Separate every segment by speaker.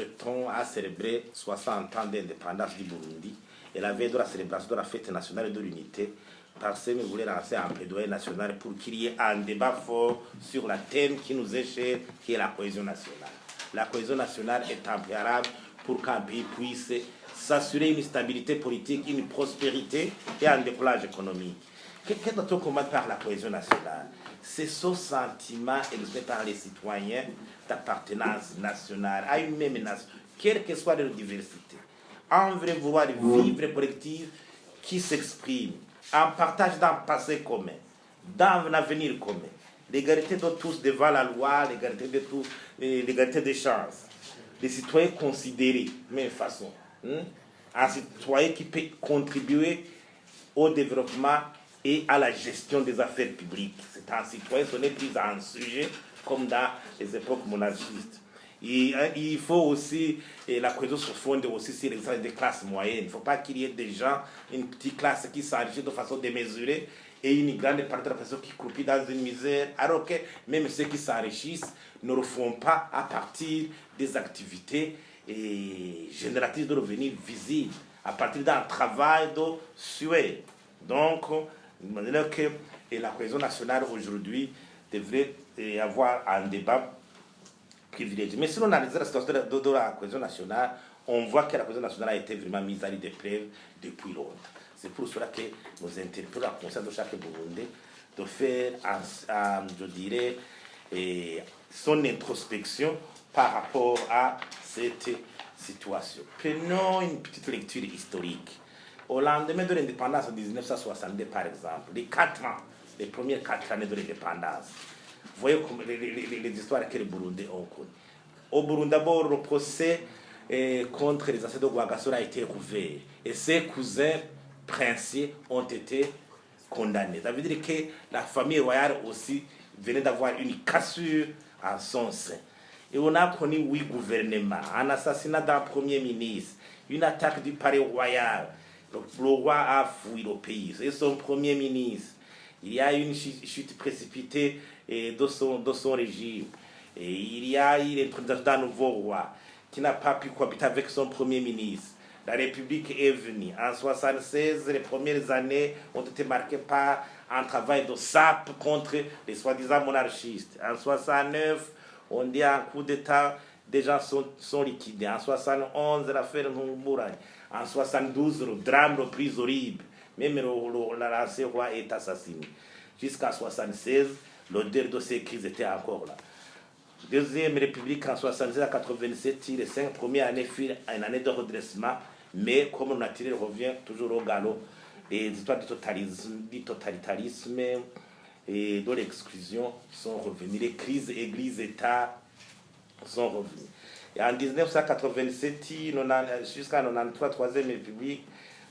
Speaker 1: s'apprêtons à célébrer 60 ans d'indépendance du Burundi et la veille de la célébration de la fête nationale de l'unité, Parsem voulait lancer un plaidoyer national pour qu'il y ait un débat fort sur la thème qui nous est cher, qui est la cohésion nationale. La cohésion nationale est impérable pour qu'un pays puisse s'assurer une stabilité politique, une prospérité et un décollage économique. Qu'est-ce qu'on combat par la cohésion nationale? C'est ce sentiment exprimé par les citoyens d'appartenance nationale à une même nation, quelle que soit leur diversité. Un vrai vouloir vivre collectif qui s'exprime en partage d'un passé commun, d'un avenir commun. L'égalité de tous devant la loi, l'égalité de tous, l'égalité des chances. Les citoyens considérés de même façon. Un citoyen qui peut contribuer au développement et à la gestion des affaires publiques. C'est un citoyen, ce n'est plus un sujet comme dans les époques monarchistes. Il faut aussi, et la cohésion se fonde aussi sur l'existence des classes moyennes. Il ne faut pas qu'il y ait des gens, une petite classe qui s'enrichit de façon démesurée et une grande partie de la personne qui croupit dans une misère, alors que même ceux qui s'enrichissent ne le font pas à partir des activités génératrices de revenus visibles, à partir d'un travail de sueur. Donc, de manière que la cohésion nationale aujourd'hui devrait avoir un débat privilégié. Mais si on analyse la situation de la cohésion nationale, on voit que la cohésion nationale a été vraiment mise à l'épreuve depuis longtemps. C'est pour cela que nous interpellons la conscience de chaque Burundais de faire, je dirais, son introspection par rapport à cette situation. Prenons une petite lecture historique. Au lendemain de l'indépendance en 1962, par exemple, les premières 4 années de l'indépendance, vous voyez les histoires que les Burundais ont connues. Au Burundi, d'abord, le procès contre les ancêtres de Rwagasore a été rouvert. Et ses cousins princiers ont été condamnés. Ça veut dire que la famille royale aussi venait d'avoir une cassure en son sein. Et on a connu 8 gouvernements, un assassinat d'un premier ministre, une attaque du palais royal. Le roi a fui le pays, c'est son premier ministre. Il y a eu une chute précipitée de son régime. Et il y a eu l'introduction d'un nouveau roi qui n'a pas pu cohabiter avec son premier ministre. La République est venue. En 1976, les premières années ont été marquées par un travail de sape contre les soi-disant monarchistes. En 1969, on dit un coup d'État, des gens sont liquidés. En 1971, l'affaire Mbourane. En 1972, le drame, le plus horrible. Même l'ancien roi est assassiné. Jusqu'en 1976, l'odeur de ces crises était encore là. Deuxième République en 1976 à 1987, les 5 premières années furent une année de redressement, mais comme le naturel revient toujours au galop, les histoires du totalitarisme et de l'exclusion sont revenues. Les crises Église-État sont revenues. Et en 1987, jusqu'en 1993, Troisième République,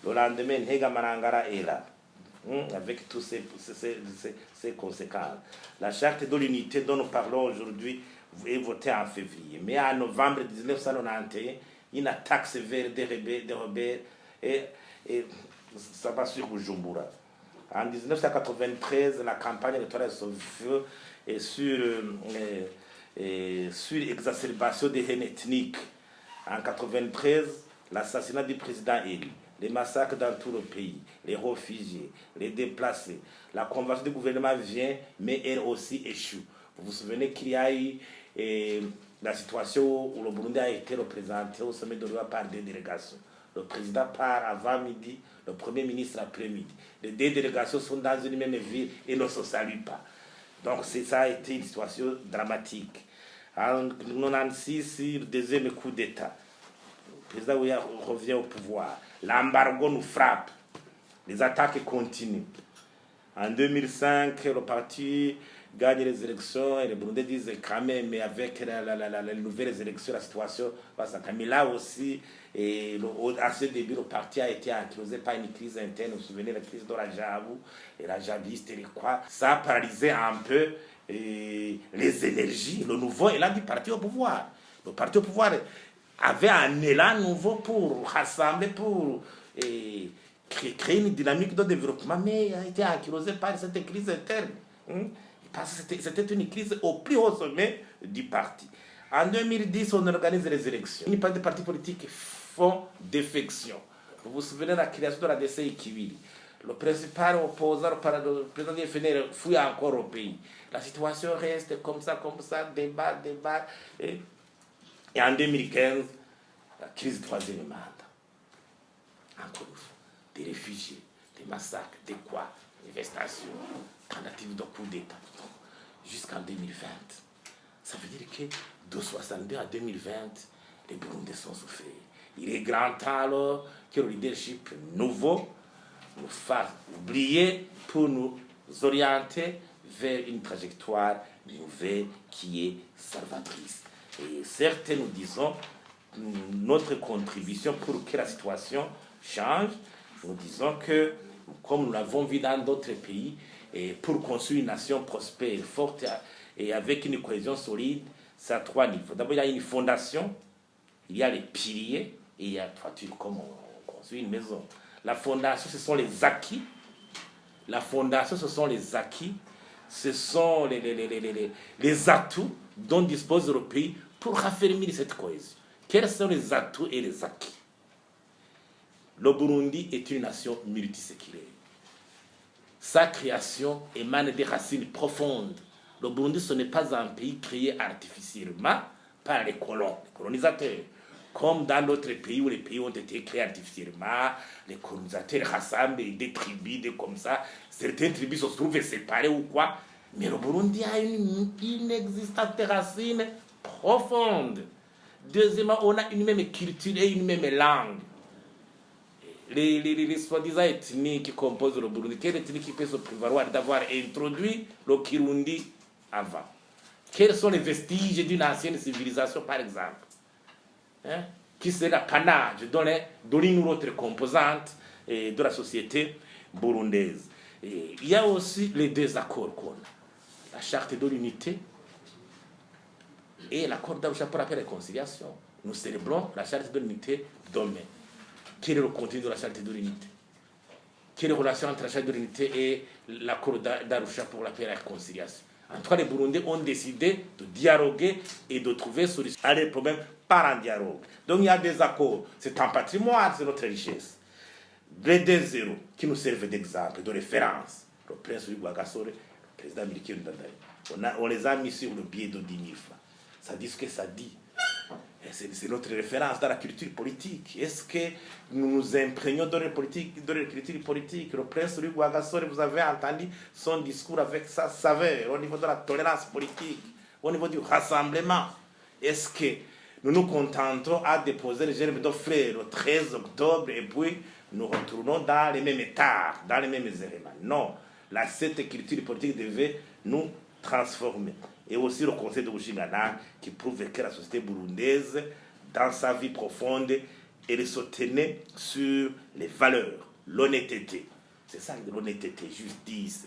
Speaker 1: le lendemain, Nhega Marangara est là, avec toutes ces conséquences. La charte de l'unité dont nous parlons aujourd'hui est votée en février. Mais en novembre 1991, une attaque sévère des rebelles et ça va sur Bujumbura. En 1993, la campagne électorale se fait sur l'exacerbation des haines ethniques. En 1993, l'assassinat du président élu, les massacres dans tout le pays, les réfugiés, les déplacés. La convention du gouvernement vient, mais elle aussi échoue. Vous vous souvenez qu'il y a eu la situation où le Burundi a été représenté au sommet de l'ONU par 2 délégations. Le président part avant midi, le premier ministre après-midi. Les 2 délégations sont dans une même ville et ne se saluent pas. Donc ça a été une situation dramatique. En 1996, le deuxième coup d'État. Le président revient au pouvoir. L'embargo nous frappe. Les attaques continuent. En 2005, le parti gagne les élections et les Burundais disent quand même, mais avec les nouvelles élections, la situation va s'accroître. Mais là aussi, à ce début, le parti a été ankylosé par une crise interne. Vous vous souvenez de la crise de la Javu et la javiste et quoi. Ça a paralysé un peu les énergies, le nouveau élan du parti au pouvoir. Le parti au pouvoir avait un élan nouveau pour rassembler, pour créer une dynamique de développement, mais il a été ankylosé par cette crise interne. Parce que c'était une crise au plus haut sommet du parti. En 2010, on organise les élections. Une partie des partis politiques font défection. Vous vous souvenez de la création de la DCI Kivili. Le principal opposant, le président du FNL, fouille encore au pays. La situation reste comme ça, débat. Et en 2015, la crise du troisième mandat. Encore une fois, des réfugiés, des massacres, des manifestations, tentatives de coup d'État, jusqu'en 2020. Ça veut dire que de 62 à 2020, les Burundais sont souffrés. Il est grand temps alors que le leadership nouveau nous fasse oublier pour nous orienter vers une trajectoire nouvelle qui est salvatrice. Et certes, nous disons notre contribution pour que la situation change. Nous disons que, comme nous l'avons vu dans d'autres pays, et pour construire une nation prospère, forte et avec une cohésion solide, c'est à 3 niveaux. D'abord, il y a une fondation, il y a les piliers, et il y a toiture, comme on construit une maison. La fondation, ce sont les acquis. La fondation, ce sont les acquis. Ce sont les atouts dont dispose le pays pour raffermir cette cohésion. Quels sont les atouts et les acquis? Le Burundi est une nation multiséculaire. Sa création émane des racines profondes. Le Burundi, ce n'est pas un pays créé artificiellement par les colons, les colonisateurs. Comme dans d'autres pays où les pays ont été créés artificiellement, les colonisateurs rassemblent des tribus, des comme ça. Certaines tribus se trouvent séparées ou quoi. Mais le Burundi a une existence de racines profondes. Deuxièmement, on a une même culture et une même langue. Les soi-disant ethnies qui composent le Burundi, quelle ethnie qui peut se prévaloir d'avoir introduit le Kirundi avant? Quels sont les vestiges d'une ancienne civilisation, par exemple, qui serait l'apanage d'une ou autre composante de la société burundaise? Et il y a aussi les deux accords qu'on a. La charte de l'unité et l'accord d'Arusha pour la paix et la réconciliation. Nous célébrons la charte de l'unité demain. Quel est le contenu de la charte de l'unité? Quelle est la relation entre la charte de l'unité et l'accord d'Arusha pour la paix et la réconciliation? En tout cas, les Burundais ont décidé de dialoguer et de trouver solution à les problèmes par un dialogue. Donc il y a des accords. C'est un patrimoine, c'est notre richesse. Les 2-0 qui nous servent d'exemple, de référence. Le prince Rwagagasore, le président Miriki Ndadaye. On les a mis sur le billet de 10 000 francs. Ça dit ce que ça dit. C'est notre référence dans la culture politique. Est-ce que nous nous imprégnons de la culture politique? Le prince Rwagagasore, vous avez entendu son discours avec sa saveur au niveau de la tolérance politique, au niveau du rassemblement. Est-ce que nous nous contentons à déposer le germe de frères le 13 octobre et puis nous retournons dans les mêmes états, dans les mêmes éléments? Non, cette culture politique devait nous transformer. Et aussi le conseil de Bushingana qui prouve que la société burundaise, dans sa vie profonde, elle se tenait sur les valeurs, l'honnêteté. C'est ça, l'honnêteté, justice.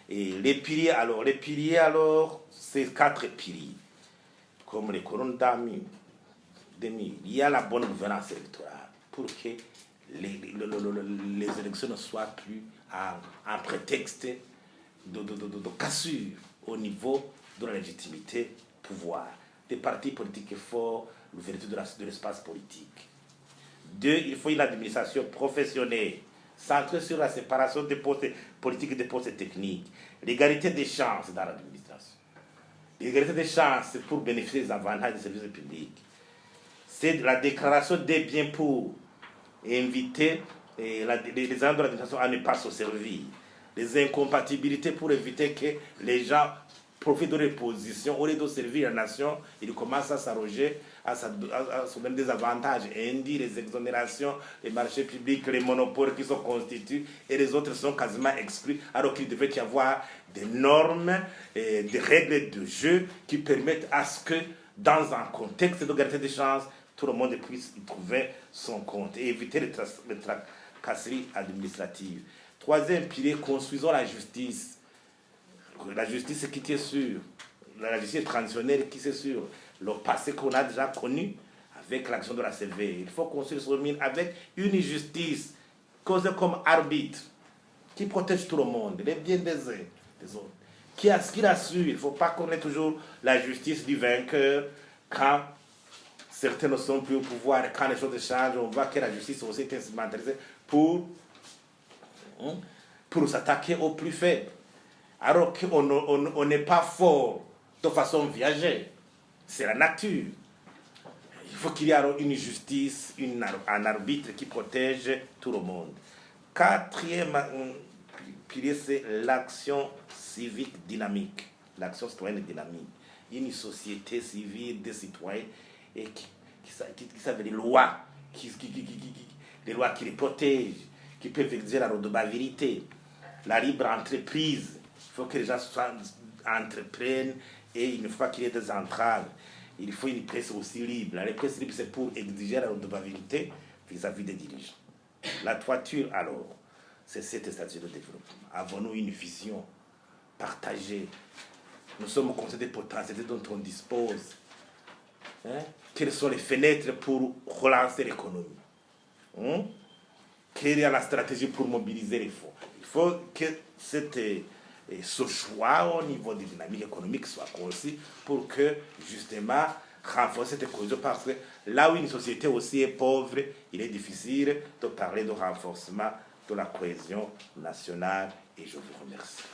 Speaker 1: Et les piliers, alors, c'est 4 piliers. Comme les couronnes d'amis, il y a la bonne gouvernance électorale pour que les élections ne soient plus un prétexte de cassure au niveau de la légitimité pouvoir. Des partis politiques forts, l'ouverture de l'espace politique. 2, il faut une administration professionnelle, centrée sur la séparation des postes politiques et des postes techniques. L'égalité des chances dans l'administration. L'égalité des chances pour bénéficier des avantages des services publics. C'est la déclaration des biens pour inviter les agents de l'administration à ne pas se servir. Les incompatibilités pour éviter que les gens profitent de leur position. Au lieu de servir la nation, ils commencent à s'arroger, à se donner des avantages indus, les exonérations, les marchés publics, les monopoles qui sont constitués, et les autres sont quasiment exclus, alors qu'il devait y avoir des normes, et des règles de jeu qui permettent à ce que, dans un contexte d'égalité des chances, tout le monde puisse y trouver son compte et éviter les tracasseries administratives. 3e pilier, construisons la justice. La justice qui tient sur la justice traditionnelle qui est sur le passé qu'on a déjà connu avec l'action de la CV. Il faut construire ce mine avec une justice causée comme arbitre qui protège tout le monde, les biens des uns, des autres, qui assure. Il ne faut pas qu'on ait toujours la justice du vainqueur quand certains ne sont plus au pouvoir. Quand les choses changent, on voit que la justice aussi est instrumentalisée pour s'attaquer aux plus faibles. Alors qu'on n'est pas fort de façon viagère. C'est la nature. Il faut qu'il y ait une justice, un arbitre qui protège tout le monde. Quatrième pilier, c'est l'action civique dynamique. L'action citoyenne dynamique. Une société civile, des citoyens et qui savent les lois, les lois qui les protègent, qui peuvent exiger la redevabilité, la libre entreprise. Il faut que les gens entreprennent et il ne faut pas qu'il y ait des entraves. Il faut une presse aussi libre. La presse libre, c'est pour exiger la redevabilité vis-à-vis des dirigeants. La toiture, alors, c'est cette stratégie de développement. Avons-nous une vision partagée? Nous sommes conscients des potentialités dont on dispose. Quelles sont les fenêtres pour relancer l'économie? Quelle est la stratégie pour mobiliser les fonds? Il faut que ce choix au niveau des dynamiques économiques soit conçu pour que, justement, renforcer cette cohésion. Parce que là où une société aussi est pauvre, il est difficile de parler de renforcement de la cohésion nationale. Et je vous remercie.